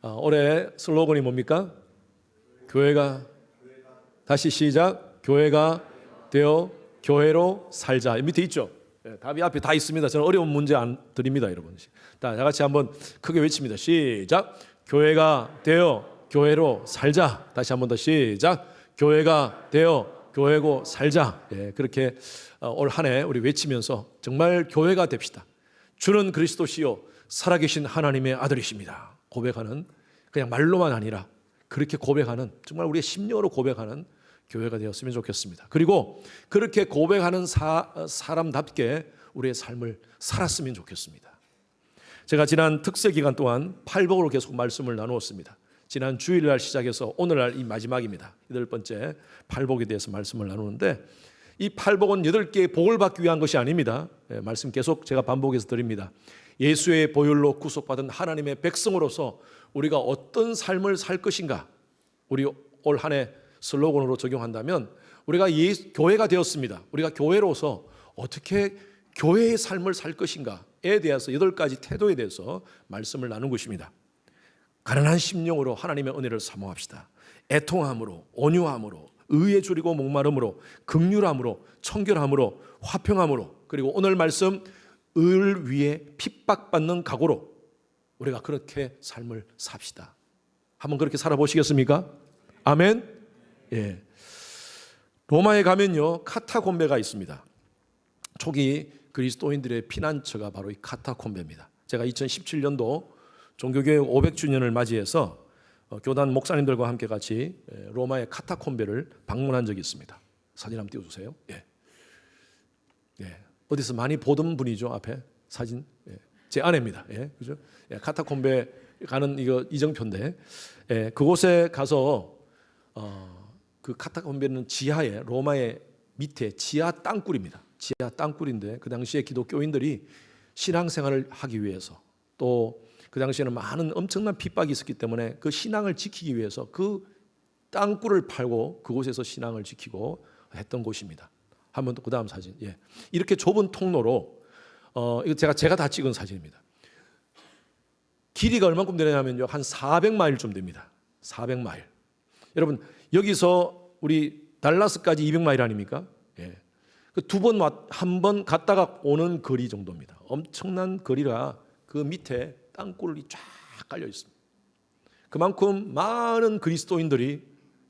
올해 슬로건이 뭡니까? 교회가, 다시 시작, 교회가 되어 교회로 살자. 밑에 있죠? 답이 앞에 다 있습니다. 저는 어려운 문제 안 드립니다, 여러분. 다 같이 한번 크게 외칩니다. 시작. 교회가 되어 교회로 살자. 다시 한번 더 시작. 교회가 되어 교회고 살자. 그렇게 올 한 해 우리 외치면서 정말 교회가 됩시다. 주는 그리스도시요 살아계신 하나님의 아들이십니다. 고백하는, 그냥 말로만 아니라 그렇게 고백하는, 정말 우리의 심령으로 고백하는 교회가 되었으면 좋겠습니다. 그리고 그렇게 고백하는 사람답게 우리의 삶을 살았으면 좋겠습니다. 제가 지난 특세 기간 동안 팔복으로 계속 말씀을 나누었습니다. 지난 주일날 시작해서 오늘날 이 마지막입니다. 8번째 팔복에 대해서 말씀을 나누는데, 이 팔복은 8개의 복을 받기 위한 것이 아닙니다. 말씀 계속 제가 반복해서 드립니다. 예수의 보혈로 구속받은 하나님의 백성으로서 우리가 어떤 삶을 살 것인가, 우리 올 한 해 슬로건으로 적용한다면 우리가 교회가 되었습니다. 우리가 교회로서 어떻게 교회의 삶을 살 것인가에 대해서 8가지 태도에 대해서 말씀을 나눈 것입니다. 가난한 심령으로 하나님의 은혜를 사모합시다. 애통함으로, 온유함으로, 의에 줄이고 목마름으로, 긍휼함으로, 청결함으로, 화평함으로, 그리고 오늘 말씀 을 위해 핍박받는 각오로 우리가 그렇게 삶을 삽시다. 한번 그렇게 살아보시겠습니까? 아멘. 예. 로마에 가면요 카타콤베가 있습니다. 초기 그리스도인들의 피난처가 바로 이 카타콤베입니다. 제가 2017년도 종교개혁 500주년을 맞이해서 교단 목사님들과 함께 같이 로마의 카타콤베를 방문한 적이 있습니다. 사진 한번 띄워주세요. 예. 예. 어디서 많이 보던 분이죠, 앞에 사진. 예. 제 아내입니다. 예. 그죠? 예. 카타콤베 가는 이거 이정표인데, 예. 그곳에 가서 그 카타콤베는 지하에, 로마의 밑에 지하 땅굴입니다. 지하 땅굴인데 그 당시에 기독교인들이 신앙생활을 하기 위해서, 또 그 당시에는 많은 엄청난 핍박이 있었기 때문에 그 신앙을 지키기 위해서 그 땅굴을 팔고 그곳에서 신앙을 지키고 했던 곳입니다. 한번 또 그 다음 사진. 예. 이렇게 좁은 통로로 이거 제가 다 찍은 사진입니다. 길이가 얼마큼 되냐면요 한 400마일쯤 됩니다. 400마일. 여러분 여기서 우리 달라스까지 200마일 아닙니까? 예. 그 한 번 갔다가 오는 거리 정도입니다. 엄청난 거리라 그 밑에 땅굴이 쫙 깔려 있습니다. 그만큼 많은 그리스도인들이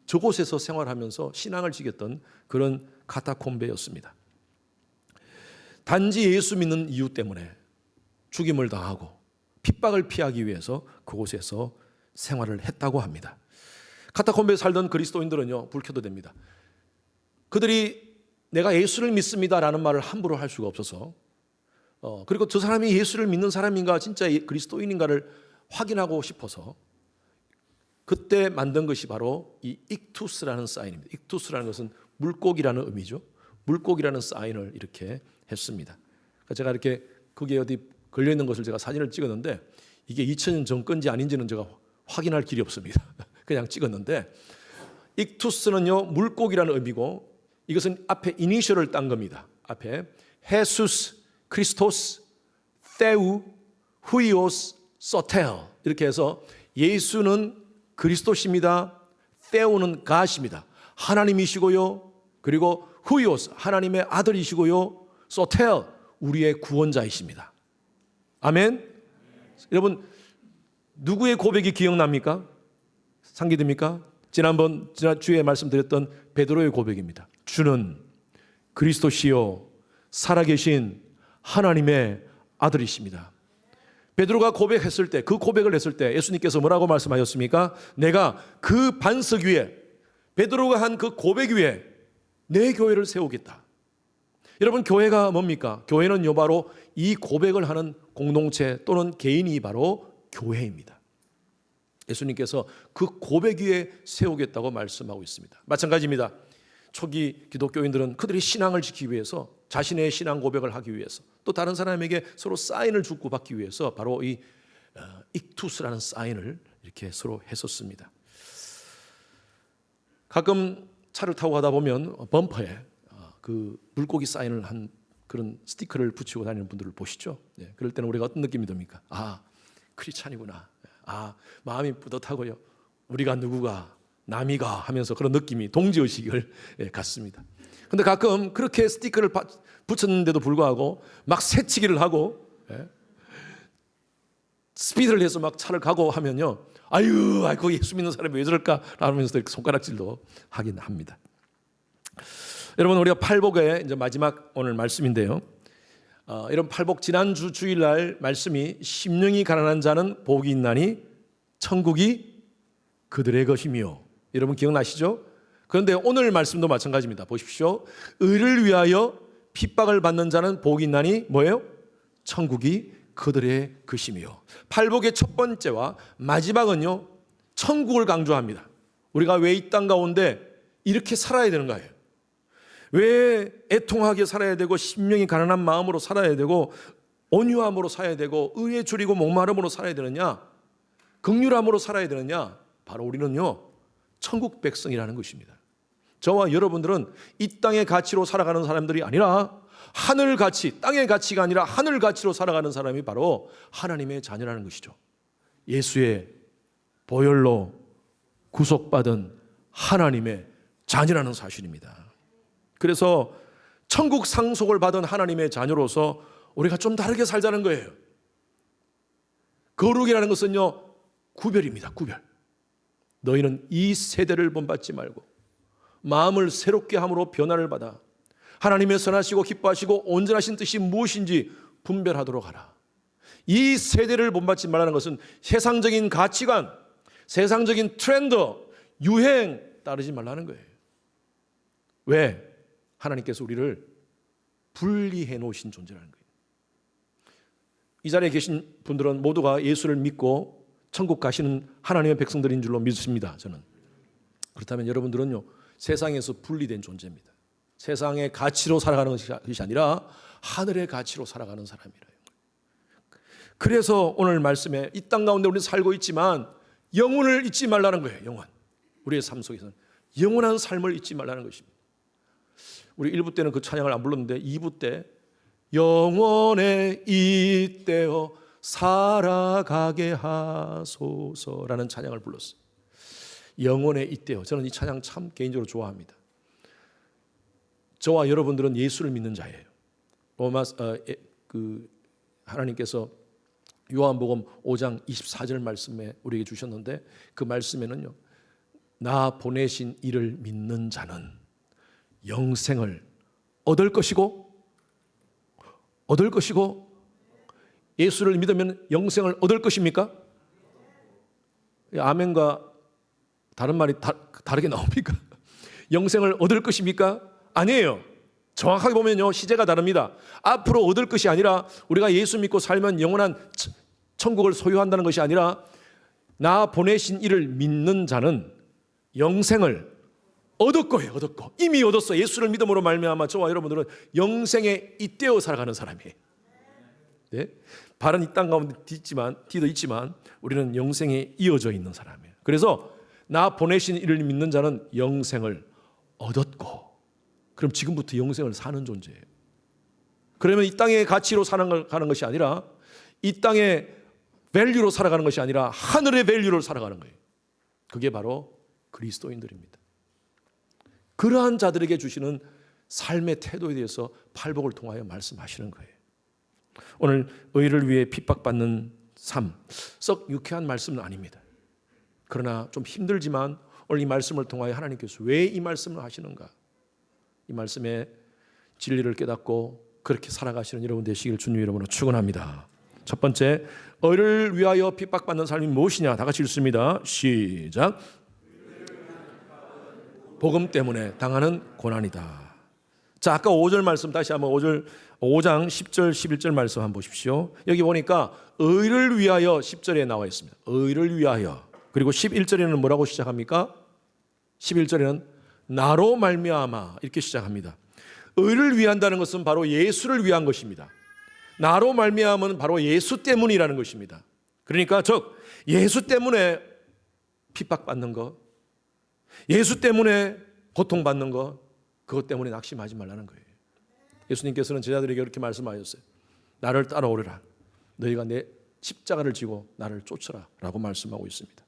저곳에서 생활하면서 신앙을 지켰던 그런 카타콤베였습니다. 단지 예수 믿는 이유 때문에 죽임을 당하고 핍박을 피하기 위해서 그곳에서 생활을 했다고 합니다. 카타콤베에 살던 그리스도인들은요 불 켜도 됩니다. 그들이 내가 예수를 믿습니다라는 말을 함부로 할 수가 없어서, 그리고 저 사람이 예수를 믿는 사람인가 진짜 그리스도인인가를 확인하고 싶어서 그때 만든 것이 바로 이 익투스라는 사인입니다. 익투스라는 것은 물고기라는 의미죠. 물고기라는 사인을 이렇게 했습니다. 제가 이렇게 거기에 어디 걸려있는 것을 제가 사진을 찍었는데 이게 2000년 전 건지 아닌지는 제가 확인할 길이 없습니다. 그냥 찍었는데, 익투스는요 물고기라는 의미고, 이것은 앞에 이니셜을 딴 겁니다. 앞에 헤수스 크리스토스 테우 후이오스 소텔, 이렇게 해서 예수는 그리스도십니다. 테오는 가십니다. 하나님이시고요. 그리고 후이오스 하나님의 아들이시고요. 소텔 우리의 구원자이십니다. 아멘. 여러분 누구의 고백이 기억납니까? 상기됩니까? 지난 주에 말씀드렸던 베드로의 고백입니다. 주는 그리스도시요 살아계신 하나님의 아들이십니다. 베드로가 고백했을 때, 그 고백을 했을 때 예수님께서 뭐라고 말씀하셨습니까? 내가 그 반석 위에, 베드로가 한 그 고백 위에 내 교회를 세우겠다. 여러분 교회가 뭡니까? 교회는요 바로 이 고백을 하는 공동체 또는 개인이 바로 교회입니다. 예수님께서 그 고백 위에 세우겠다고 말씀하고 있습니다. 마찬가지입니다. 초기 기독교인들은 그들이 신앙을 지키기 위해서, 자신의 신앙 고백을 하기 위해서, 또 다른 사람에게 서로 사인을 주고받기 위해서 바로 이 익투스라는 사인을 이렇게 서로 했었습니다. 가끔 차를 타고 가다 보면 범퍼에 그 물고기 사인을 한 그런 스티커를 붙이고 다니는 분들을 보시죠. 그럴 때는 우리가 어떤 느낌이 듭니까? 아, 크리스찬이구나. 마음이 뿌듯하고요. 우리가 누구가 남이가 하면서 그런 느낌이 동지의식을 갖습니다. 근데 가끔 그렇게 스티커를 붙였는데도 불구하고 막 새치기를 하고 스피드를 해서 막 차를 가고 하면요, 거기 예수 믿는 사람이 왜 저럴까 라면서 이렇게 손가락질도 하긴 합니다. 여러분, 우리가 팔복의 이제 마지막 오늘 말씀인데요, 이런 팔복 지난주 주일날 말씀이 심령이 가난한 자는 복이 있나니 천국이 그들의 것이며, 여러분 기억나시죠? 그런데 오늘 말씀도 마찬가지입니다. 보십시오. 의를 위하여 핍박을 받는 자는 복이 있나니 뭐예요? 천국이 그들의 것이며. 팔복의 첫 번째와 마지막은요, 천국을 강조합니다. 우리가 왜 이 땅 가운데 이렇게 살아야 되는가요? 왜 애통하게 살아야 되고 심령이 가난한 마음으로 살아야 되고 온유함으로 살아야 되고 의에 줄이고 목마름으로 살아야 되느냐, 긍휼함으로 살아야 되느냐? 바로 우리는요, 천국 백성이라는 것입니다. 저와 여러분들은 이 땅의 가치로 살아가는 사람들이 아니라 하늘 가치, 땅의 가치가 아니라 하늘 가치로 살아가는 사람이 바로 하나님의 자녀라는 것이죠. 예수의 보혈로 구속받은 하나님의 자녀라는 사실입니다. 그래서 천국 상속을 받은 하나님의 자녀로서 우리가 좀 다르게 살자는 거예요. 거룩이라는 것은요, 구별입니다. 구별. 너희는 이 세대를 본받지 말고 마음을 새롭게 함으로 변화를 받아 하나님의 선하시고 기뻐하시고 온전하신 뜻이 무엇인지 분별하도록 하라. 이 세대를 본받지 말라는 것은 세상적인 가치관, 세상적인 트렌드, 유행 따르지 말라는 거예요. 왜? 하나님께서 우리를 분리해 놓으신 존재라는 거예요. 이 자리에 계신 분들은 모두가 예수를 믿고 천국 가시는 하나님의 백성들인 줄로 믿습니다. 저는. 그렇다면 여러분들은요, 세상에서 분리된 존재입니다. 세상의 가치로 살아가는 것이 아니라 하늘의 가치로 살아가는 사람이래요. 그래서 오늘 말씀에 이 땅 가운데 우리는 살고 있지만 영혼을 잊지 말라는 거예요. 영혼. 우리의 삶 속에서는 영원한 삶을 잊지 말라는 것입니다. 우리 1부 때는 그 찬양을 안 불렀는데 2부 때 영원에 잇대어 살아가게 하소서라는 찬양을 불렀어요. 영원에 잇대어. 저는 이 찬양 참 개인적으로 좋아합니다. 저와 여러분들은 예수를 믿는 자예요. 하나님께서 요한복음 5장 24절 말씀에 우리에게 주셨는데, 그 말씀에는요, 나 보내신 이를 믿는 자는 영생을 얻을 것이고 예수를 믿으면 영생을 얻을 것입니까? 아멘과 다른 말이 다르게 나옵니까? 영생을 얻을 것입니까? 아니에요. 정확하게 보면요, 시제가 다릅니다. 앞으로 얻을 것이 아니라 우리가 예수 믿고 살면 영원한 천국을 소유한다는 것이 아니라 나 보내신 이를 믿는 자는 영생을 얻을 거예요. 얻었고 이미 얻었어. 예수를 믿음으로 말미암아 저와 여러분들은 영생에 잇대어 살아가는 사람이에요. 네? 발은 이 땅 가운데 뒤도 있지만 우리는 영생에 이어져 있는 사람이에요. 그래서 나 보내신 이를 믿는 자는 영생을 얻었고, 그럼 지금부터 영생을 사는 존재예요. 그러면 이 땅의 가치로 살아가는 것이 아니라 이 땅의 밸류로 살아가는 것이 아니라 하늘의 밸류로 살아가는 거예요. 그게 바로 그리스도인들입니다. 그러한 자들에게 주시는 삶의 태도에 대해서 팔복을 통하여 말씀하시는 거예요. 오늘 의를 위해 핍박받는 삶, 썩 유쾌한 말씀은 아닙니다. 그러나 좀 힘들지만 오늘 이 말씀을 통하여 하나님께서 왜 이 말씀을 하시는가, 이 말씀의 진리를 깨닫고 그렇게 살아가시는 여러분 되시길 주님 이름으로 축원합니다. 첫 번째, 의를 위하여 핍박받는 삶이 무엇이냐? 다 같이 읽습니다. 시작. 복음 때문에 당하는 고난이다. 자, 아까 5절 말씀 다시 한번 5장 10절 11절 말씀 한번 보십시오. 여기 보니까 의를 위하여 10절에 나와 있습니다. 의를 위하여. 그리고 11절에는 뭐라고 시작합니까? 11절에는 나로 말미암아 이렇게 시작합니다. 의를 위한다는 것은 바로 예수를 위한 것입니다. 나로 말미암은 바로 예수 때문이라는 것입니다. 그러니까 즉 예수 때문에 핍박받는 것, 예수 때문에 고통받는 것, 그것 때문에 낙심하지 말라는 거예요. 예수님께서는 제자들에게 이렇게 말씀하셨어요. 나를 따라오리라. 너희가 내 십자가를 지고 나를 쫓으라 라고 말씀하고 있습니다.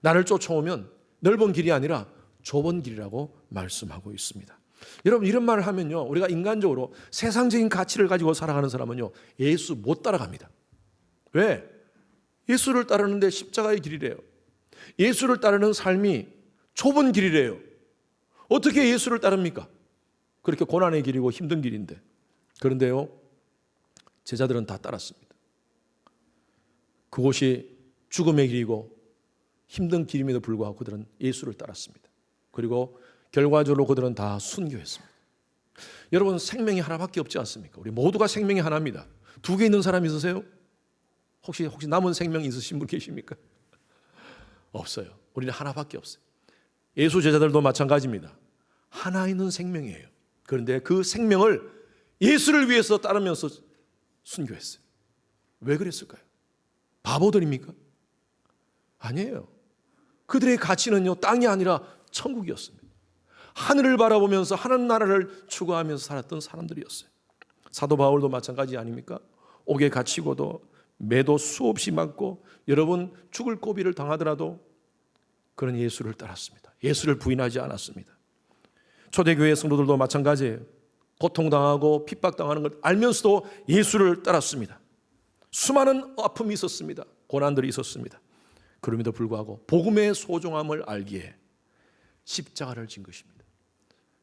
나를 쫓아오면 넓은 길이 아니라 좁은 길이라고 말씀하고 있습니다. 여러분, 이런 말을 하면요, 우리가 인간적으로 세상적인 가치를 가지고 살아가는 사람은요, 예수 못 따라갑니다. 왜? 예수를 따르는데 십자가의 길이래요. 예수를 따르는 삶이 좁은 길이래요. 어떻게 예수를 따릅니까? 그렇게 고난의 길이고 힘든 길인데. 그런데요, 제자들은 다 따랐습니다. 그곳이 죽음의 길이고 힘든 길임에도 불구하고 그들은 예수를 따랐습니다. 그리고 결과적으로 그들은 다 순교했습니다. 여러분, 생명이 하나밖에 없지 않습니까? 우리 모두가 생명이 하나입니다. 두 개 있는 사람 있으세요? 혹시 남은 생명 있으신 분 계십니까? 없어요. 우리는 하나밖에 없어요. 예수 제자들도 마찬가지입니다. 하나 있는 생명이에요. 그런데 그 생명을 예수를 위해서 따르면서 순교했어요. 왜 그랬을까요? 바보들입니까? 아니에요. 그들의 가치는요, 땅이 아니라 천국이었습니다. 하늘을 바라보면서 하나님 나라를 추구하면서 살았던 사람들이었어요. 사도 바울도 마찬가지 아닙니까? 옥에 갇히고도 매도 수없이 맞고 여러분 죽을 고비를 당하더라도 그런 예수를 따랐습니다. 예수를 부인하지 않았습니다. 초대교회 성도들도 마찬가지예요. 고통당하고 핍박당하는 걸 알면서도 예수를 따랐습니다. 수많은 아픔이 있었습니다. 고난들이 있었습니다. 그럼에도 불구하고 복음의 소중함을 알기에 십자가를 진 것입니다.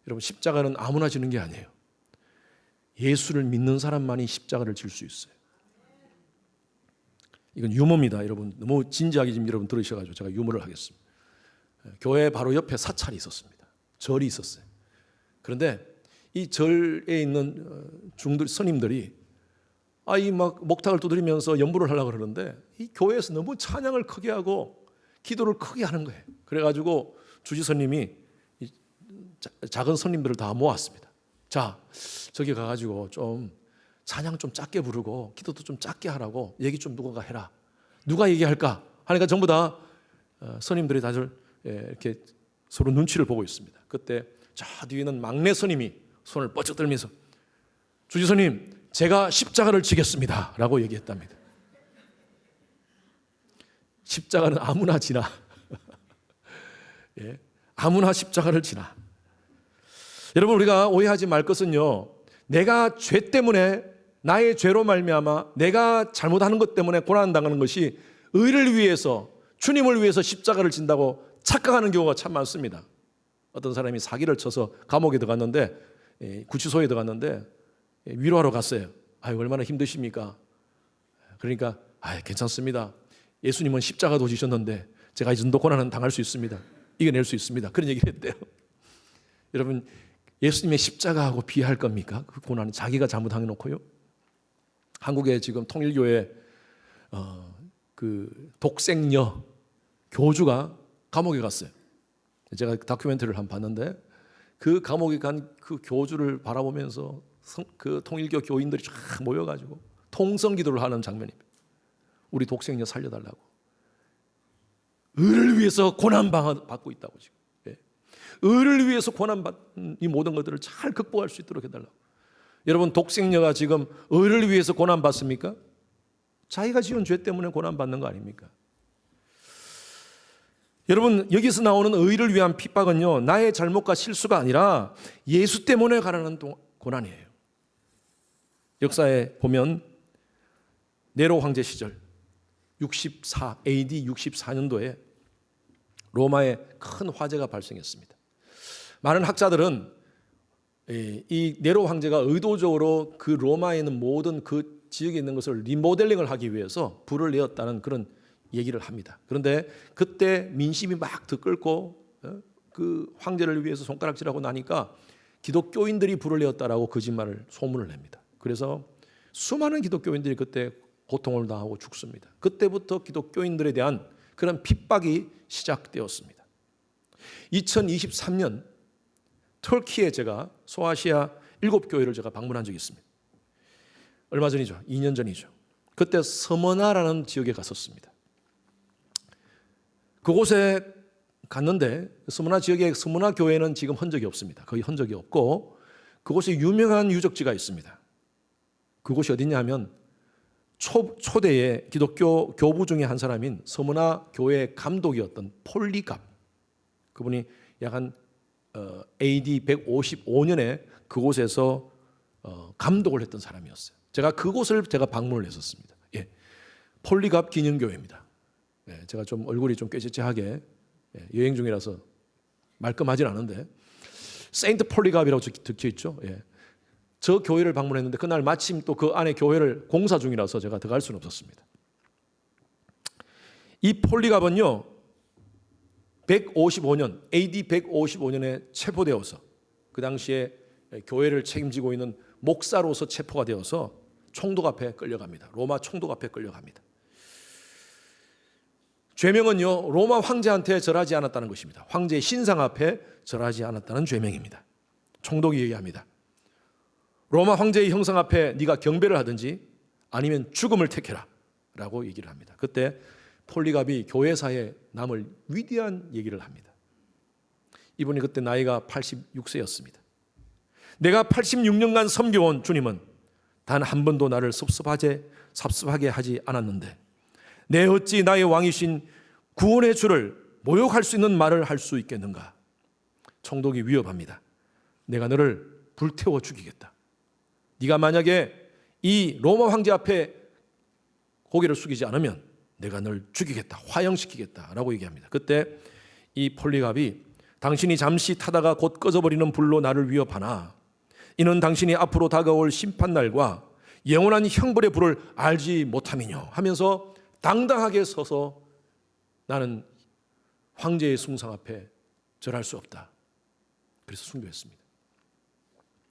여러분, 십자가는 아무나 지는 게 아니에요. 예수를 믿는 사람만이 십자가를 질 수 있어요. 이건 유머입니다. 여러분, 너무 진지하게 지금 여러분 들으셔가지고 제가 유머를 하겠습니다. 교회 바로 옆에 사찰이 있었습니다. 절이 있었어요. 그런데 이 절에 있는 중들 스님들이 이 막 목탁을 두드리면서 연부를 하려고 그러는데 이 교회에서 너무 찬양을 크게 하고 기도를 크게 하는 거예요. 그래가지고 주지스님이 작은 스님들을 다 모았습니다. 자, 저기 가가지고 좀 찬양 좀 작게 부르고 기도도 좀 작게 하라고 얘기 좀 누가 해라. 누가 얘기할까? 하니까 전부 다 스님들이 다들 이렇게 서로 눈치를 보고 있습니다. 그때 저 뒤에는 막내 스님이 손을 뻗쩍 들면서 주지스님, 제가 십자가를 지겠습니다 라고 얘기했답니다. 십자가는 아무나 지나. 예, 아무나 십자가를 지나. 여러분, 우리가 오해하지 말 것은요, 내가 죄 때문에 나의 죄로 말미암아 내가 잘못하는 것 때문에 고난당하는 것이 의를 위해서 주님을 위해서 십자가를 진다고 착각하는 경우가 참 많습니다. 어떤 사람이 사기를 쳐서 감옥에 들어갔는데 구치소에 들어갔는데 위로하러 갔어요. 얼마나 힘드십니까? 그러니까 괜찮습니다. 예수님은 십자가도 지셨는데 제가 이 정도 고난은 당할 수 있습니다. 이겨낼 수 있습니다. 그런 얘기를 했대요. 여러분, 예수님의 십자가하고 비할 겁니까? 그 고난은 자기가 잘못한 놓고요. 한국에 지금 통일교회 그 독생녀 교주가 감옥에 갔어요. 제가 다큐멘터리를 한번 봤는데 그 감옥에 간 그 교주를 바라보면서 그 통일교 교인들이 쫙 모여가지고 통성기도를 하는 장면입니다. 우리 독생녀 살려달라고. 의를 위해서 고난받고 있다고 지금. 의를 위해서 고난받는 이 모든 것들을 잘 극복할 수 있도록 해달라고. 여러분, 독생녀가 지금 의를 위해서 고난받습니까? 자기가 지은 죄 때문에 고난받는 거 아닙니까? 여러분, 여기서 나오는 의를 위한 핍박은요, 나의 잘못과 실수가 아니라 예수 때문에 가라는 고난이에요. 역사에 보면 네로 황제 시절 AD 64년도에 로마에 큰 화재가 발생했습니다. 많은 학자들은 이 네로 황제가 의도적으로 그 로마에 있는 모든 그 지역에 있는 것을 리모델링을 하기 위해서 불을 내었다는 그런 얘기를 합니다. 그런데 그때 민심이 막 들끓고 그 황제를 위해서 손가락질하고 나니까 기독교인들이 불을 내었다라고 거짓말을 소문을 냅니다. 그래서 수많은 기독교인들이 그때 고통을 당하고 죽습니다. 그때부터 기독교인들에 대한 그런 핍박이 시작되었습니다. 2023년 터키에 제가 소아시아 7교회를 제가 방문한 적이 있습니다. 얼마 전이죠. 2년 전이죠. 그때 서머나라는 지역에 갔었습니다. 그곳에 갔는데 서머나 지역의 서머나 교회는 지금 흔적이 없습니다. 거의 흔적이 없고 그곳에 유명한 유적지가 있습니다. 그곳이 어디냐 하면 초대의 기독교 교부 중에 한 사람인 서문화 교회 감독이었던 폴리갑, 그분이 약 한 AD 155년에 그곳에서 감독을 했던 사람이었어요. 제가 그곳을 방문을 했었습니다. 예, 폴리갑 기념교회입니다. 예, 제가 좀 얼굴이 좀 꾀죄죄하게 여행 중이라서 말끔하진 않은데 세인트 폴리갑이라고 적혀 있죠. 예. 저 교회를 방문했는데 그날 마침 또 그 안에 교회를 공사 중이라서 제가 들어갈 수는 없었습니다. 이 폴리갑은요 155년 AD 155년에 체포되어서 그 당시에 교회를 책임지고 있는 목사로서 체포가 되어서 총독 앞에 끌려갑니다. 로마 총독 앞에 끌려갑니다. 죄명은요 로마 황제한테 절하지 않았다는 것입니다. 황제의 신상 앞에 절하지 않았다는 죄명입니다. 총독이 얘기합니다. 로마 황제의 형상 앞에 네가 경배를 하든지 아니면 죽음을 택해라 라고 얘기를 합니다. 그때 폴리갑이 교회사에 남을 위대한 얘기를 합니다. 이분이 그때 나이가 86세였습니다. 내가 86년간 섬겨온 주님은 단 한 번도 나를 섭섭하게 하지 않았는데 내 어찌 나의 왕이신 구원의 주를 모욕할 수 있는 말을 할 수 있겠는가? 총독이 위협합니다. 내가 너를 불태워 죽이겠다. 네가 만약에 이 로마 황제 앞에 고개를 숙이지 않으면 내가 널 죽이겠다, 화형시키겠다라고 얘기합니다. 그때 이 폴리갑이 당신이 잠시 타다가 곧 꺼져버리는 불로 나를 위협하나 이는 당신이 앞으로 다가올 심판날과 영원한 형벌의 불을 알지 못함이뇨 하면서 당당하게 서서 나는 황제의 숭상 앞에 절할 수 없다. 그래서 순교했습니다.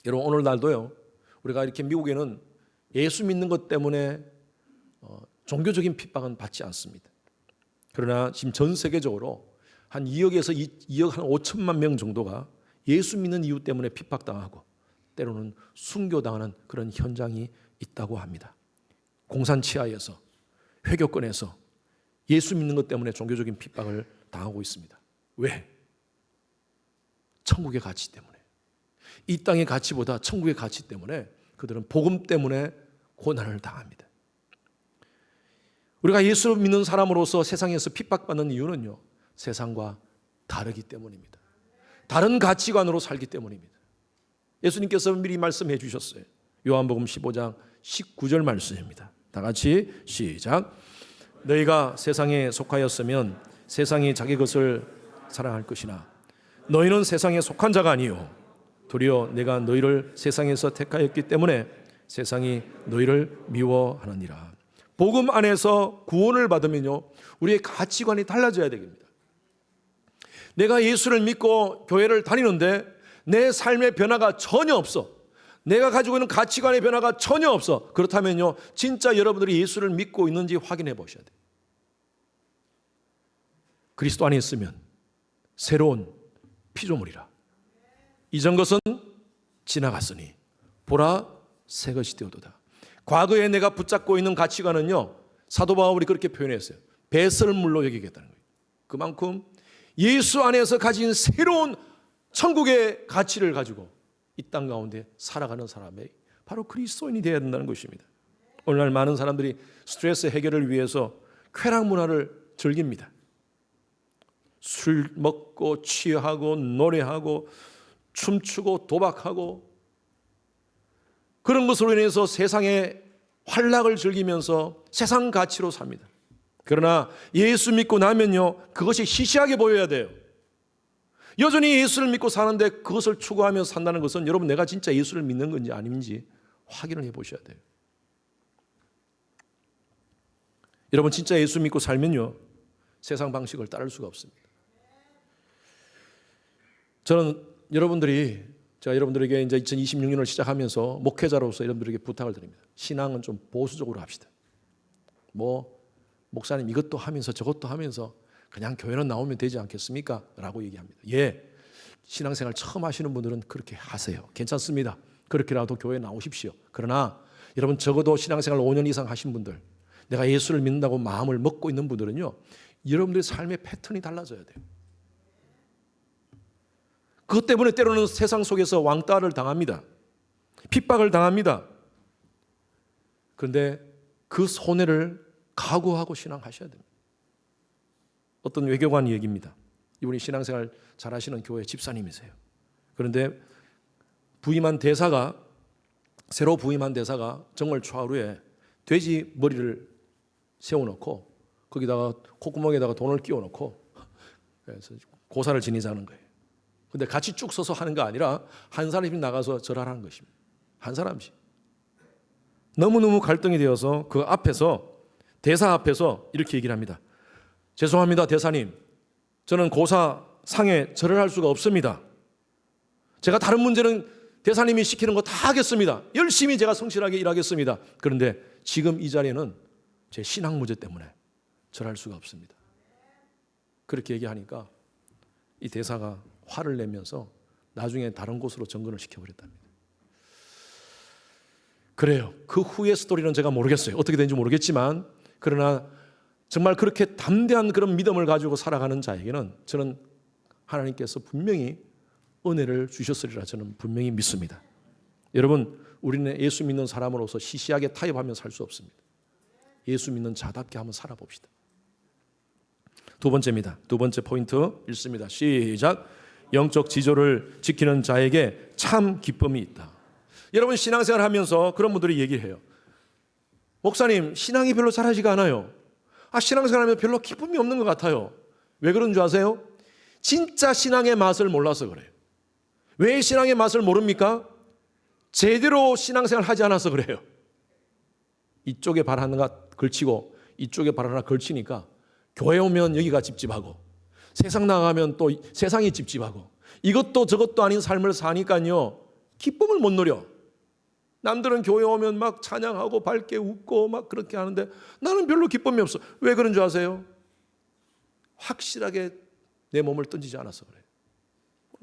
여러분 오늘날도요 우리가 이렇게 미국에는 예수 믿는 것 때문에 종교적인 핍박은 받지 않습니다. 그러나 지금 전 세계적으로 한 2억에서 2억 한 5천만 명 정도가 예수 믿는 이유 때문에 핍박당하고 때로는 순교당하는 그런 현장이 있다고 합니다. 공산치하에서 회교권에서 예수 믿는 것 때문에 종교적인 핍박을 당하고 있습니다. 왜? 천국의 가치 때문에. 이 땅의 가치보다 천국의 가치 때문에 그들은 복음 때문에 고난을 당합니다. 우리가 예수를 믿는 사람으로서 세상에서 핍박받는 이유는요 세상과 다르기 때문입니다. 다른 가치관으로 살기 때문입니다. 예수님께서 미리 말씀해 주셨어요. 요한복음 15장 19절 말씀입니다. 다 같이 시작. 너희가 세상에 속하였으면 세상이 자기 것을 사랑할 것이나 너희는 세상에 속한 자가 아니요 도리어 내가 너희를 세상에서 택하였기 때문에 세상이 너희를 미워하느니라. 복음 안에서 구원을 받으면요 우리의 가치관이 달라져야 됩니다. 내가 예수를 믿고 교회를 다니는데 내 삶의 변화가 전혀 없어. 내가 가지고 있는 가치관의 변화가 전혀 없어. 그렇다면요 진짜 여러분들이 예수를 믿고 있는지 확인해 보셔야 돼요. 그리스도 안에 있으면 새로운 피조물이라. 이전 것은 지나갔으니 보라 새 것이 되어도다. 과거에 내가 붙잡고 있는 가치관은요 사도 바울이 그렇게 표현했어요. 배설물로 여기겠다는 거예요. 그만큼 예수 안에서 가진 새로운 천국의 가치를 가지고 이 땅 가운데 살아가는 사람이 바로 그리스도인이 되어야 된다는 것입니다. 오늘날 많은 사람들이 스트레스 해결을 위해서 쾌락 문화를 즐깁니다. 술 먹고 취하고 노래하고 춤추고 도박하고 그런 것으로 인해서 세상의 환락을 즐기면서 세상 가치로 삽니다. 그러나 예수 믿고 나면요 그것이 시시하게 보여야 돼요. 여전히 예수를 믿고 사는데 그것을 추구하며 산다는 것은 여러분 내가 진짜 예수를 믿는 건지 아닌지 확인을 해보셔야 돼요. 여러분 진짜 예수 믿고 살면요 세상 방식을 따를 수가 없습니다. 저는 제가 여러분들에게 이제 2026년을 시작하면서 목회자로서 여러분들에게 부탁을 드립니다. 신앙은 좀 보수적으로 합시다. 목사님 이것도 하면서 저것도 하면서 그냥 교회는 나오면 되지 않겠습니까? 라고 얘기합니다. 예, 신앙생활 처음 하시는 분들은 그렇게 하세요. 괜찮습니다. 그렇게라도 교회에 나오십시오. 그러나 여러분 적어도 신앙생활 5년 이상 하신 분들, 내가 예수를 믿는다고 마음을 먹고 있는 분들은요 여러분들의 삶의 패턴이 달라져야 돼요. 그것 때문에 때로는 세상 속에서 왕따를 당합니다. 핍박을 당합니다. 그런데 그 손해를 각오하고 신앙하셔야 됩니다. 어떤 외교관 얘기입니다. 이분이 신앙생활 잘하시는 교회 집사님이세요. 그런데 새로 부임한 대사가 정월 초하루에 돼지 머리를 세워놓고 거기다가 콧구멍에다가 돈을 끼워놓고 그래서 고사를 지내자는 거예요. 근데 같이 쭉 서서 하는 거 아니라 한 사람이 나가서 절하라는 것입니다. 한 사람씩. 너무너무 갈등이 되어서 그 앞에서, 대사 앞에서 이렇게 얘기를 합니다. 죄송합니다, 대사님. 저는 고사상에 절을 할 수가 없습니다. 제가 다른 문제는 대사님이 시키는 거 다 하겠습니다. 열심히 제가 성실하게 일하겠습니다. 그런데 지금 이 자리에는 제 신앙 문제 때문에 절할 수가 없습니다. 그렇게 얘기하니까 이 대사가 화를 내면서 나중에 다른 곳으로 정근을 시켜버렸답니다. 그래요. 그 후의 스토리는 제가 모르겠어요. 어떻게 된지 모르겠지만, 그러나 정말 그렇게 담대한 그런 믿음을 가지고 살아가는 자에게는 저는 하나님께서 분명히 은혜를 주셨으리라 저는 분명히 믿습니다. 여러분, 우리는 예수 믿는 사람으로서 시시하게 타협하며 살 수 없습니다. 예수 믿는 자답게 한번 살아봅시다. 두 번째입니다. 두 번째 포인트 읽습니다. 시작. 영적 지조를 지키는 자에게 참 기쁨이 있다. 여러분, 신앙생활 하면서 그런 분들이 얘기를 해요. 목사님, 신앙이 별로 잘하지가 않아요. 신앙생활 하면 별로 기쁨이 없는 것 같아요. 왜 그런 줄 아세요? 진짜 신앙의 맛을 몰라서 그래요. 왜 신앙의 맛을 모릅니까? 제대로 신앙생활 하지 않아서 그래요. 이쪽에 발 하나 걸치고 이쪽에 발 하나 걸치니까 교회 오면 여기가 찝찝하고 세상 나가면 또 세상이 찝찝하고 이것도 저것도 아닌 삶을 사니까요, 기쁨을 못 누려. 남들은 교회 오면 막 찬양하고 밝게 웃고 막 그렇게 하는데 나는 별로 기쁨이 없어. 왜 그런 줄 아세요? 확실하게 내 몸을 던지지 않아서 그래요.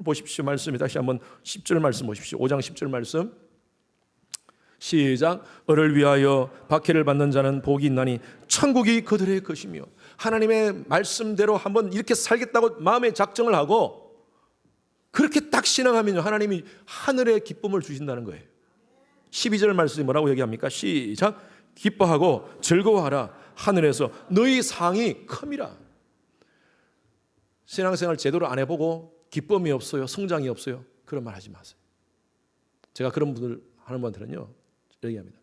보십시오. 말씀이 다시 한번 10절 말씀 보십시오. 5장 10절 말씀. 시작. 을을 위하여 박해를 받는 자는 복이 있나니 천국이 그들의 것이며. 하나님의 말씀대로 한번 이렇게 살겠다고 마음의 작정을 하고 그렇게 딱 신앙하면요, 하나님이 하늘의 기쁨을 주신다는 거예요. 12절 말씀이 뭐라고 얘기합니까? 시작. 기뻐하고 즐거워하라. 하늘에서 너희 상이 큼이라. 신앙생활 제대로 안 해보고 기쁨이 없어요, 성장이 없어요, 그런 말 하지 마세요. 제가 그런 분들 하는 분들은요 얘기합니다.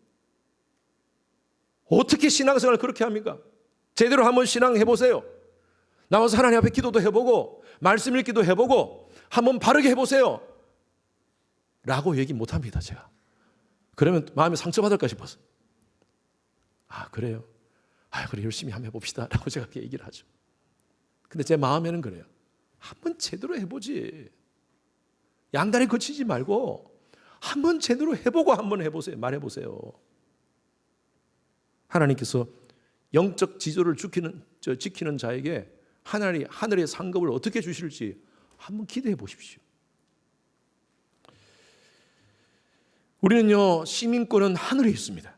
어떻게 신앙생활을 그렇게 합니까? 제대로 한번 신앙 해보세요. 나와서 하나님 앞에 기도도 해보고 말씀 읽기도 해보고 한번 바르게 해보세요 라고 얘기 못합니다. 제가 그러면 마음이 상처받을까 싶어서. 그래요? 그래, 열심히 한번 해봅시다 라고 제가 그렇게 얘기를 하죠. 근데 제 마음에는 그래요. 한번 제대로 해보지. 양다리 거치지 말고 한번 제대로 해보고 한번 해보세요. 말해보세요. 하나님께서 영적 지조를 지키는 자에게 하늘의 상급을 어떻게 주실지 한번 기대해 보십시오. 우리는요, 시민권은 하늘에 있습니다.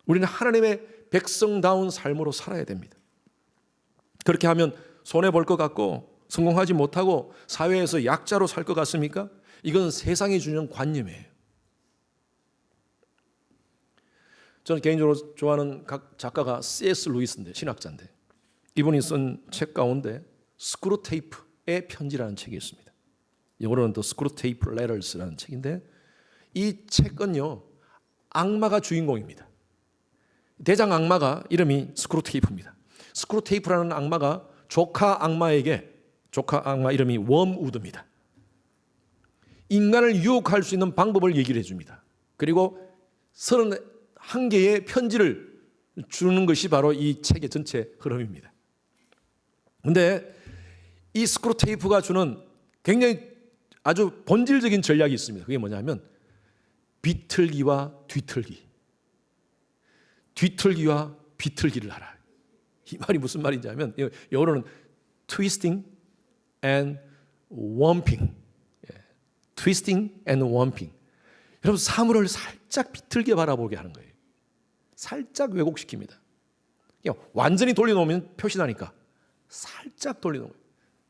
우리는 하나님의 백성다운 삶으로 살아야 됩니다. 그렇게 하면 손해볼 것 같고 성공하지 못하고 사회에서 약자로 살 것 같습니까? 이건 세상이 주는 관념이에요. 저는 개인적으로 좋아하는 작가가 C.S. 루이스인데, 신학자인데, 이분이 쓴 책 가운데 스크루테이프의 편지라는 책이 있습니다. 영어로는 The Screwtape Letters라는 책인데, 이 책은요, 악마가 주인공입니다. 대장 악마가 이름이 스크루테이프입니다. 스크루테이프라는 악마가 조카 악마 이름이 웜우드입니다. 인간을 유혹할 수 있는 방법을 얘기를 해줍니다. 그리고 31개의 편지를 주는 것이 바로 이 책의 전체 흐름입니다. 그런데 이 스크루테이프가 주는 굉장히 아주 본질적인 전략이 있습니다. 그게 뭐냐면 비틀기와 뒤틀기와 비틀기를 하라. 이 말이 무슨 말인지 하면 영어로는 twisting and worming. twisting and worming. 여러분, 사물을 살짝 비틀게 바라보게 하는 거예요. 살짝 왜곡시킵니다. 완전히 돌려놓으면 표시나니까 살짝 돌려놓은 거예요.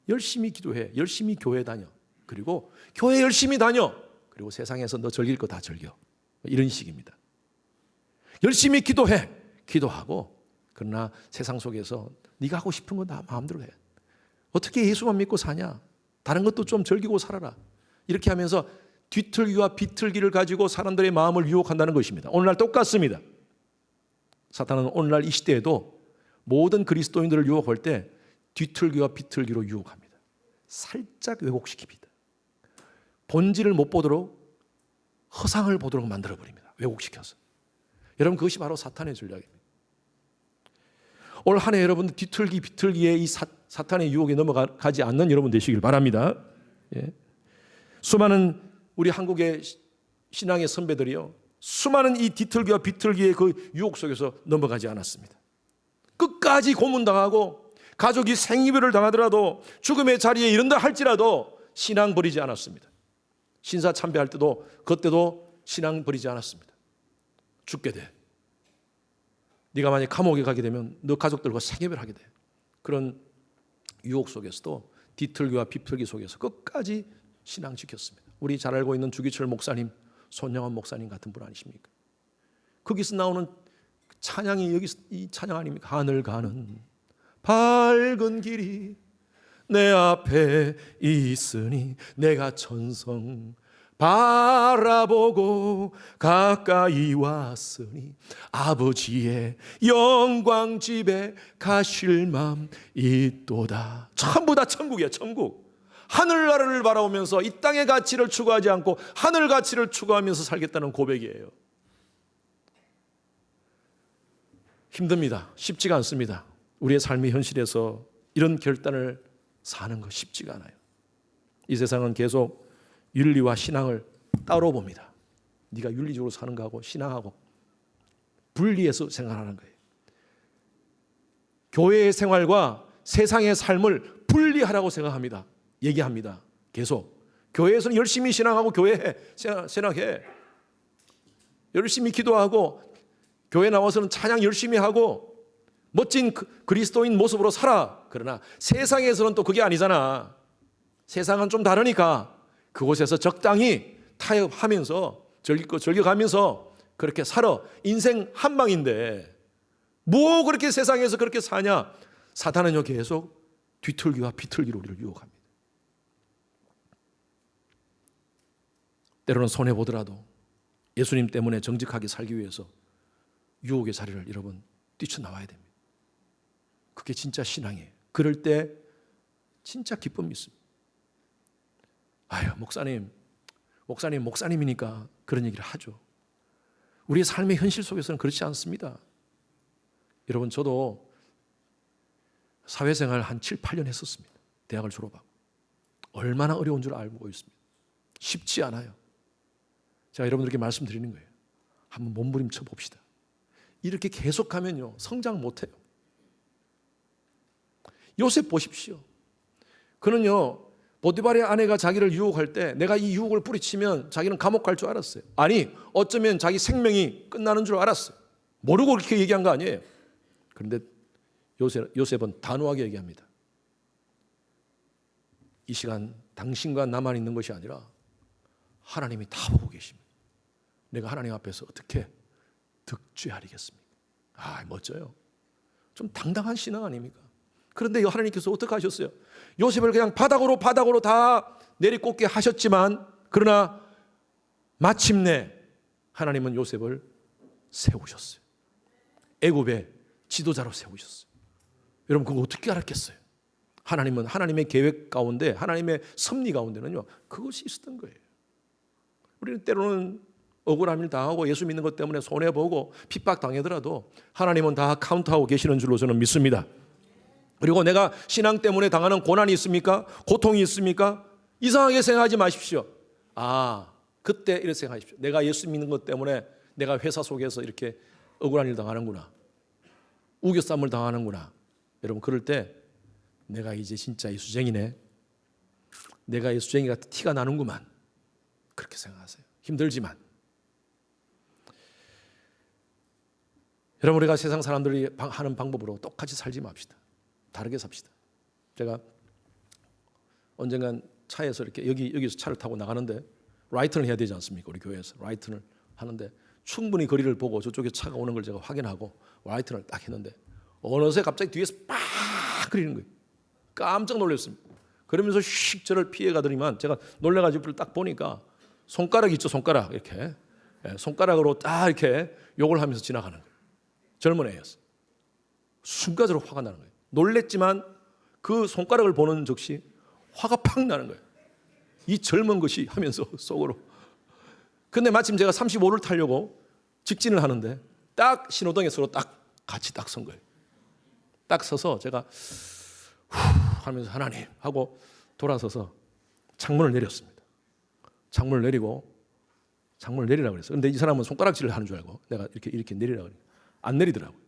열심히 기도해, 열심히 교회 다녀, 그리고 교회 열심히 다녀, 그리고 세상에서 너 즐길 거 다 즐겨, 이런 식입니다. 열심히 기도해, 기도하고, 그러나 세상 속에서 네가 하고 싶은 거 다 마음대로 해. 어떻게 예수만 믿고 사냐? 다른 것도 좀 즐기고 살아라. 이렇게 하면서 뒤틀기와 비틀기를 가지고 사람들의 마음을 유혹한다는 것입니다. 오늘날 똑같습니다. 사탄은 오늘날 이 시대에도 모든 그리스도인들을 유혹할 때 뒤틀기와 비틀기로 유혹합니다. 살짝 왜곡시킵니다. 본질을 못 보도록 허상을 보도록 만들어버립니다. 왜곡시켜서. 여러분, 그것이 바로 사탄의 전략입니다. 올 한 해 여러분들 뒤틀기 비틀기에 이 사탄의 유혹에 넘어가지 않는 여러분 되시길 바랍니다. 예. 수많은 우리 한국의 신앙의 선배들이요, 수많은 이 뒤틀기와 비틀기의 그 유혹 속에서 넘어가지 않았습니다. 끝까지 고문당하고 가족이 생이별을 당하더라도 죽음의 자리에 이른다 할지라도 신앙 버리지 않았습니다. 신사 참배할 때도 그때도 신앙 버리지 않았습니다. 죽게 돼. 네가 만약 감옥에 가게 되면 너 가족들과 생이별하게 돼. 그런 유혹 속에서도 뒤틀기와 비틀기 속에서 끝까지 신앙 지켰습니다. 우리 잘 알고 있는 주기철 목사님, 손영환 목사님 같은 분 아니십니까? 거기서 나오는 찬양이 여기 이 찬양 아닙니까? 하늘 가는 밝은 길이 내 앞에 있으니 내가 천성 바라보고 가까이 왔으니 아버지의 영광 집에 가실 맘 있도다. 전부 다 천국이야, 천국. 하늘나라를 바라보면서 이 땅의 가치를 추구하지 않고 하늘 가치를 추구하면서 살겠다는 고백이에요. 힘듭니다. 쉽지가 않습니다. 우리의 삶의 현실에서 이런 결단을 사는 거 쉽지가 않아요. 이 세상은 계속 윤리와 신앙을 따로 봅니다. 네가 윤리적으로 사는 거하고 신앙하고 분리해서 생각하는 거예요. 교회의 생활과 세상의 삶을 분리하라고 생각합니다. 얘기합니다. 계속 교회에서는 열심히 신앙하고 교회에 신앙해, 열심히 기도하고 교회 나와서는 찬양 열심히 하고 멋진 그리스도인 모습으로 살아. 그러나 세상에서는 또 그게 아니잖아. 세상은 좀 다르니까 그곳에서 적당히 타협하면서 즐겨가면서 그렇게 살아. 인생 한 방인데 뭐 그렇게 세상에서 그렇게 사냐. 사탄은요 계속 뒤틀기와 비틀기로 우리를 유혹합니다. 때로는 손해보더라도 예수님 때문에 정직하게 살기 위해서 유혹의 자리를 여러분 뛰쳐나와야 됩니다. 그게 진짜 신앙이에요. 그럴 때 진짜 기쁨이 있습니다. 아유, 목사님이니까 그런 얘기를 하죠. 우리의 삶의 현실 속에서는 그렇지 않습니다. 여러분, 저도 사회생활 한 7, 8년 했었습니다. 대학을 졸업하고. 얼마나 어려운 줄 알고 있습니다. 쉽지 않아요. 제가 여러분들께 말씀드리는 거예요. 한번 몸부림쳐 봅시다. 이렇게 계속하면요 성장 못해요. 요셉 보십시오. 그는요 보디발의 아내가 자기를 유혹할 때 내가 이 유혹을 뿌리치면 자기는 감옥 갈 줄 알았어요. 아니, 어쩌면 자기 생명이 끝나는 줄 알았어요. 모르고 그렇게 얘기한 거 아니에요. 그런데 요셉은 단호하게 얘기합니다. 이 시간 당신과 나만 있는 것이 아니라 하나님이 다 보고 계십니다. 내가 하나님 앞에서 어떻게 득죄하리겠습니까? 아, 멋져요. 좀 당당한 신앙 아닙니까? 그런데 하나님께서 어떻게 하셨어요? 요셉을 그냥 바닥으로 다 내리꽂게 하셨지만, 그러나 마침내 하나님은 요셉을 세우셨어요. 애굽의 지도자로 세우셨어요. 여러분, 그거 어떻게 알았겠어요? 하나님은 하나님의 계획 가운데, 하나님의 섭리 가운데는요 그것이 있었던 거예요. 우리는 때로는 억울함을 당하고 예수 믿는 것 때문에 손해보고 핍박당하더라도 하나님은 다 카운트하고 계시는 줄로 저는 믿습니다. 그리고 내가 신앙 때문에 당하는 고난이 있습니까? 고통이 있습니까? 이상하게 생각하지 마십시오. 아, 그때 이렇게 생각하십시오. 내가 예수 믿는 것 때문에 내가 회사 속에서 이렇게 억울한 일 당하는구나, 우겨쌈을 당하는구나. 여러분, 그럴 때 내가 이제 진짜 예수쟁이네, 내가 예수쟁이가 티가 나는구만, 그렇게 생각하세요. 힘들지만 여러분, 우리가 세상 사람들이 하는 방법으로 똑같이 살지 맙시다. 다르게 삽시다. 제가 언젠간 차에서 이렇게 여기서 차를 타고 나가는데 라이트를 해야 되지 않습니까? 우리 교회에서 라이트를 하는데 충분히 거리를 보고 저쪽에 차가 오는 걸 제가 확인하고 라이트를 딱 했는데 어느새 갑자기 뒤에서 빡 그리는 거예요. 깜짝 놀랐습니다. 그러면서 휙 저를 피해 가더니만 제가 놀래가지고 딱 보니까 손가락 있죠, 손가락 이렇게 손가락으로 딱 이렇게 욕을 하면서 지나가는 거예요. 젊은 애였어요. 순간적으로 화가 나는 거예요. 놀랬지만 그 손가락을 보는 즉시 화가 팍 나는 거예요. 이 젊은 것이 하면서 속으로. 근데 마침 제가 35를 타려고 직진을 하는데 딱 신호등에 서로 딱 같이 딱 선 거예요. 딱 서서 제가 후 하면서 하나님 하고 돌아서서 창문을 내렸습니다. 창문을 내리고 창문을 내리라고 그랬어요. 근데 이 사람은 손가락질을 하는 줄 알고 내가 이렇게 내리라고 그래요. 안 내리더라고요.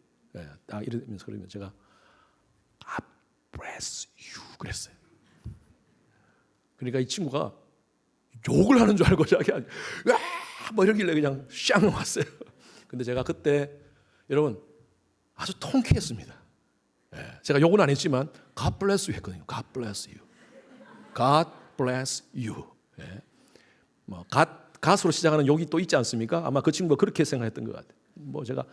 딱 이러면서 그러면 제가 God bless you 그랬어요. 그러니까 이 친구가 욕을 하는 줄 알고 자기가 뭐 이러길래 그냥 샹 왔어요. 근데 제가 그때 여러분 아주 통쾌했습니다. 제가 욕은 안 했지만 God bless you 했거든요. God bless you. God bless you. 뭐 갓으로 시작하는 욕이 또 있지 않습니까? 아마 그 친구가 그렇게 생각했던 것 같아요. 뭐 제가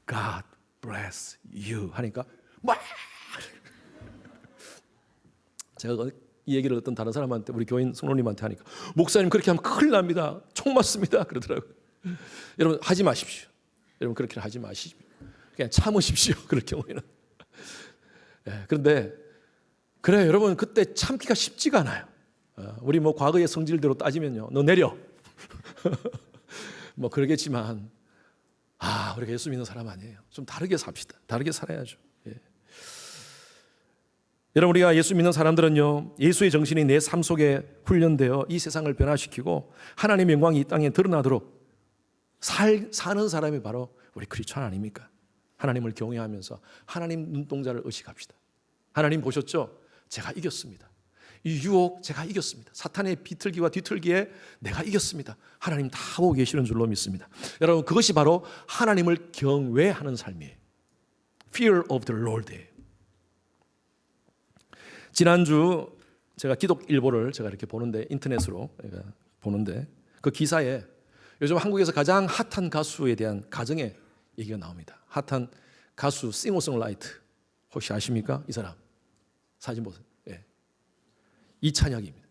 God bless you 하니까 막 제가 이 얘기를 어떤 다른 사람한테 우리 교인 성도님한테 하니까 목사님 그렇게 하면 큰일 납니다. 총 맞습니다. 그러더라고요. 여러분 하지 마십시오. 여러분 그렇게 하지 마십시오. 그냥 참으십시오. 그럴 경우에는. 그런데 그래 여러분 그때 참기가 쉽지가 않아요. 우리 뭐 과거의 성질대로 따지면요, 너 내려. 뭐 그러겠지만 우리가 예수 믿는 사람 아니에요. 좀 다르게 삽시다. 다르게 살아야죠. 여러분 우리가 예수 믿는 사람들은요 예수의 정신이 내 삶 속에 훈련되어 이 세상을 변화시키고 하나님의 영광이 이 땅에 드러나도록 사는 사람이 바로 우리 크리스천 아닙니까? 하나님을 경외하면서 하나님 눈동자를 의식합시다. 하나님 보셨죠? 제가 이겼습니다. 이 유혹 제가 이겼습니다. 사탄의 비틀기와 뒤틀기에 내가 이겼습니다. 하나님 다 보고 계시는 줄로 믿습니다. 여러분 그것이 바로 하나님을 경외하는 삶이에요. Fear of the Lord예요. 지난주 제가 기독일보를 제가 이렇게 보는데 인터넷으로 보는데 그 기사에 요즘 한국에서 가장 핫한 가수에 대한 가정의 얘기가 나옵니다. 핫한 가수 싱어송라이트 혹시 아십니까? 이 사람 사진 보세요. 이찬혁입니다.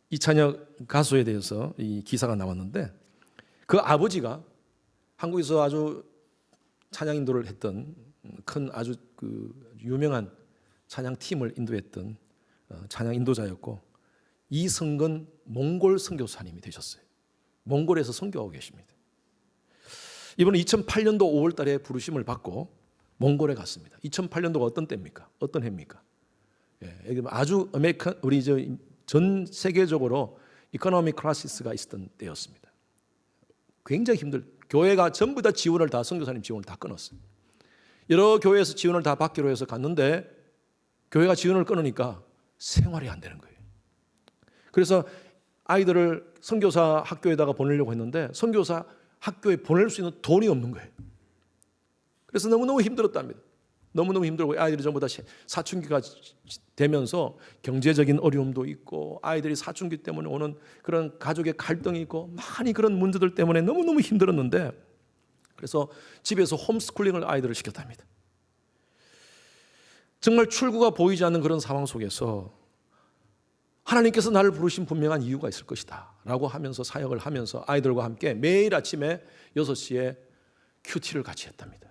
이찬혁 가수에 대해서 이 기사가 나왔는데 그 아버지가 한국에서 아주 찬양 인도를 했던 큰 아주 그 유명한 찬양 팀을 인도했던 찬양 인도자였고 이성근 몽골 선교사님이 되셨어요. 몽골에서 선교하고 계십니다. 이번에 2008년도 5월 달에 부르심을 받고 몽골에 갔습니다. 2008년도가 어떤 때입니까? 어떤 해입니까? 아주 우리 전 세계적으로 이코노믹 크라이시스가 있었던 때였습니다. 굉장히 교회가 전부 다 지원을 다 선교사님 지원을 다 끊었어요. 여러 교회에서 지원을 다 받기로 해서 갔는데 교회가 지원을 끊으니까 생활이 안 되는 거예요. 그래서 아이들을 선교사 학교에다가 보내려고 했는데 선교사 학교에 보낼 수 있는 돈이 없는 거예요. 그래서 너무너무 힘들었답니다. 너무너무 힘들고 아이들이 전부 다 사춘기가 되면서 경제적인 어려움도 있고 아이들이 사춘기 때문에 오는 그런 가족의 갈등이 있고 많이 그런 문제들 때문에 너무너무 힘들었는데 그래서 집에서 홈스쿨링을 아이들을 시켰답니다. 정말 출구가 보이지 않는 그런 상황 속에서 하나님께서 나를 부르신 분명한 이유가 있을 것이다 라고 하면서 사역을 하면서 아이들과 함께 매일 아침에 6시에 큐티를 같이 했답니다.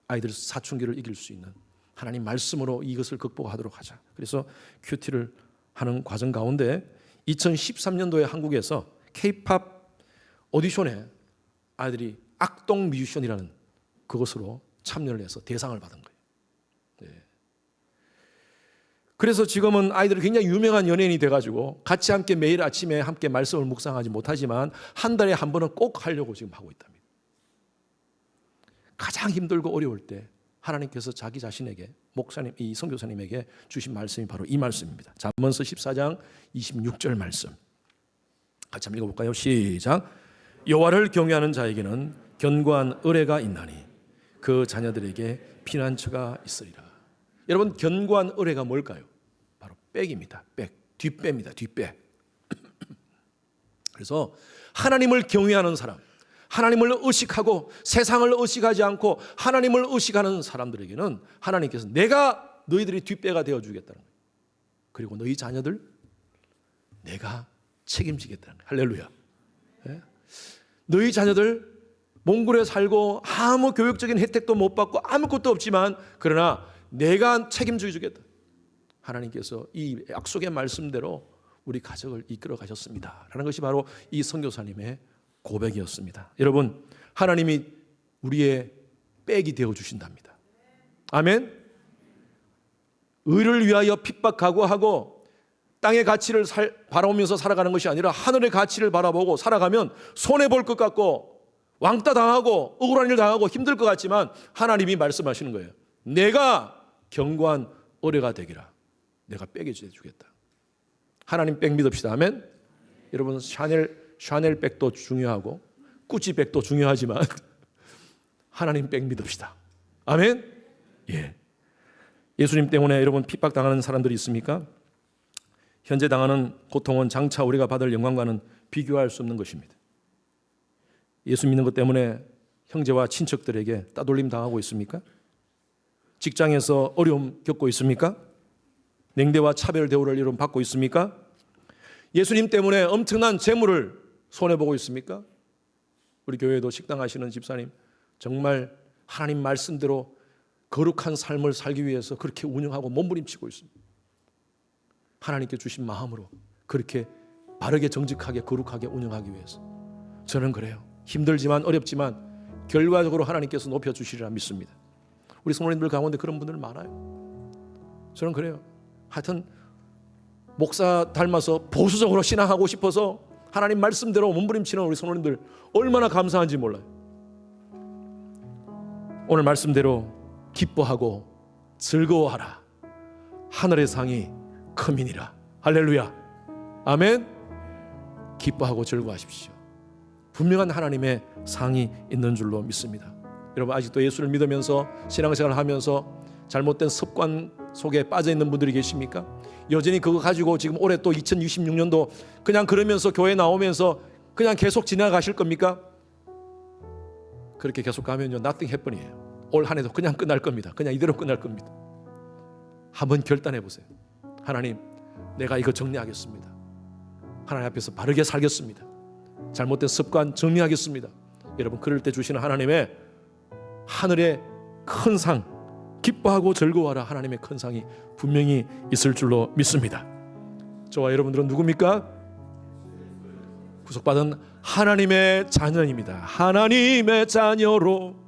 아이들 사춘기를 이길 수 있는 하나님 말씀으로 이것을 극복하도록 하자. 그래서 큐티를 하는 과정 가운데 2013년도에 한국에서 K-팝 오디션에 아이들이 악동 뮤지션이라는 그것으로 참여를 해서 대상을 받은 거예요. 그래서 지금은 아이들이 굉장히 유명한 연예인이 돼가지고 같이 함께 매일 아침에 함께 말씀을 묵상하지 못하지만 한 달에 한 번은 꼭 하려고 지금 하고 있답니다. 가장 힘들고 어려울 때 하나님께서 자기 자신에게 목사님, 이 선교사님에게 주신 말씀이 바로 이 말씀입니다. 잠언서 14장 26절 말씀 같이 한번 읽어볼까요? 시작. 여호와를 경외하는 자에게는 견고한 의뢰가 있나니 그 자녀들에게 피난처가 있으리라. 여러분 견고한 의뢰가 뭘까요? 바로 백입니다. 백, 뒷배입니다. 뒷배. 그래서 하나님을 경외하는 사람, 하나님을 의식하고 세상을 의식하지 않고 하나님을 의식하는 사람들에게는 하나님께서 내가 너희들이 뒷배가 되어주겠다는 거예요. 그리고 너희 자녀들 내가 책임지겠다는 거예요. 할렐루야. 네? 너희 자녀들 몽골에 살고 아무 교육적인 혜택도 못 받고 아무것도 없지만 그러나 내가 책임져 주겠다. 하나님께서 이 약속의 말씀대로 우리 가족을 이끌어 가셨습니다. 라는 것이 바로 이 선교사님의 고백이었습니다. 여러분, 하나님이 우리의 백이 되어 주신답니다. 아멘. 의를 위하여 핍박 각오하고 땅의 가치를 바라보면서 살아가는 것이 아니라 하늘의 가치를 바라보고 살아가면 손해볼 것 같고 왕따 당하고 억울한 일 당하고 힘들 것 같지만 하나님이 말씀하시는 거예요. 내가 견고한 어뢰가 되기라. 내가 백이 되주겠다. 하나님 백 믿읍시다. 아멘. 여러분, 샤넬 백도 중요하고 구찌 백도 중요하지만 하나님 백 믿읍시다. 아멘. 예. 예수님 때문에 여러분 핍박당하는 사람들이 있습니까? 현재 당하는 고통은 장차 우리가 받을 영광과는 비교할 수 없는 것입니다. 예수 믿는 것 때문에 형제와 친척들에게 따돌림 당하고 있습니까? 직장에서 어려움 겪고 있습니까? 냉대와 차별 대우를 여러분 받고 있습니까? 예수님 때문에 엄청난 재물을 손해보고 있습니까? 우리 교회도 식당 하시는 집사님 정말 하나님 말씀대로 거룩한 삶을 살기 위해서 그렇게 운영하고 몸부림치고 있습니다. 하나님께 주신 마음으로 그렇게 바르게 정직하게 거룩하게 운영하기 위해서 저는 그래요. 힘들지만 어렵지만 결과적으로 하나님께서 높여주시리라 믿습니다. 우리 성도님들 가운데 그런 분들 많아요. 저는 그래요. 하여튼 목사 닮아서 보수적으로 신앙하고 싶어서 하나님 말씀대로 몸부림치는 우리 성도님들 얼마나 감사한지 몰라요. 오늘 말씀대로 기뻐하고 즐거워하라. 하늘의 상이 크민이라. 할렐루야. 아멘. 기뻐하고 즐거워하십시오. 분명한 하나님의 상이 있는 줄로 믿습니다. 여러분, 아직도 예수를 믿으면서 신앙생활을 하면서 잘못된 습관 속에 빠져 있는 분들이 계십니까? 여전히 그거 가지고 지금 올해 또 2026년도 그냥 그러면서 교회 나오면서 그냥 계속 지나가실 겁니까? 그렇게 계속 가면요, nothing happen이에요. 올 한 해도 그냥 끝날 겁니다. 그냥 이대로 끝날 겁니다. 한번 결단해 보세요. 하나님, 내가 이거 정리하겠습니다. 하나님 앞에서 바르게 살겠습니다. 잘못된 습관 정리하겠습니다. 여러분, 그럴 때 주시는 하나님의 하늘의 큰 상, 기뻐하고 즐거워하라. 하나님의 큰 상이 분명히 있을 줄로 믿습니다. 저와 여러분들은 누굽니까? 구속받은 하나님의 자녀입니다. 하나님의 자녀로